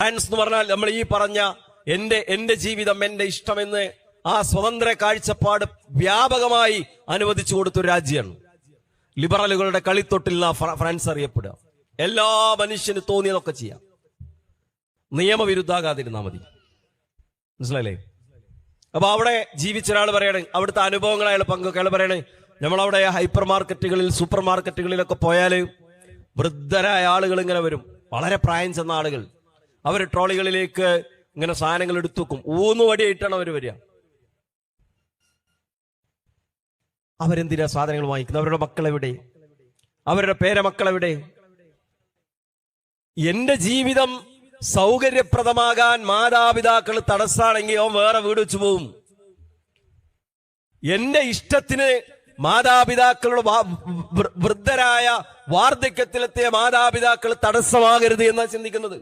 France എന്ന് പറഞ്ഞാൽ നമ്മൾ ഈ പറഞ്ഞ എന്റെ ജീവിതം എന്റെ ഇഷ്ടമെന്ന് ആ സ്വതന്ത്ര കാഴ്ചപ്പാട് വ്യാപകമായി അനുവദിച്ചു കൊടുത്തൊരു രാജ്യമാണ്. ലിബറലുകളുടെ കളിത്തൊട്ടിൽ ഫ്രാൻസ് അറിയപ്പെടുക. എല്ലാ മനുഷ്യന് തോന്നിയതൊക്കെ ചെയ്യാം, നിയമവിരുദ്ധാകാതിരുന്നാൽ മതി. മനസ്സിലായില്ലേ? അപ്പൊ അവിടെ ജീവിച്ച ഒരാൾ പറയണേ, അവിടുത്തെ അനുഭവങ്ങൾ അയാൾ പങ്കുവെക്കുക. അയാൾ പറയണേ, നമ്മളവിടെ ഹൈപ്പർ മാർക്കറ്റുകളിൽ സൂപ്പർ മാർക്കറ്റുകളിലൊക്കെ പോയാല് വൃദ്ധരായ ആളുകൾ ഇങ്ങനെ വരും, വളരെ പ്രായം ചെന്ന ആളുകൾ. അവർ ട്രോളികളിലേക്ക് ഇങ്ങനെ സാധനങ്ങൾ എടുത്തു വെക്കും. ഊന്നുവടിയായിട്ടാണ് അവർ വരിക. അവരെന്തിനാ സാധനങ്ങൾ വാങ്ങിക്കുന്നത്? അവരുടെ മക്കളെവിടെ? അവരുടെ പേരമക്കളെവിടെ? എന്റെ ജീവിതം സൗകര്യപ്രദമാകാൻ മാതാപിതാക്കൾ തടസ്സാണെങ്കിൽ അവൻ വേറെ വീട് വെച്ച് പോവും. എന്റെ ഇഷ്ടത്തിന് മാതാപിതാക്കളുടെ വൃദ്ധരായ വാർദ്ധക്യത്തിലെത്തിയ മാതാപിതാക്കൾ തടസ്സമാകരുത് എന്നാണ് ചിന്തിക്കുന്നത്.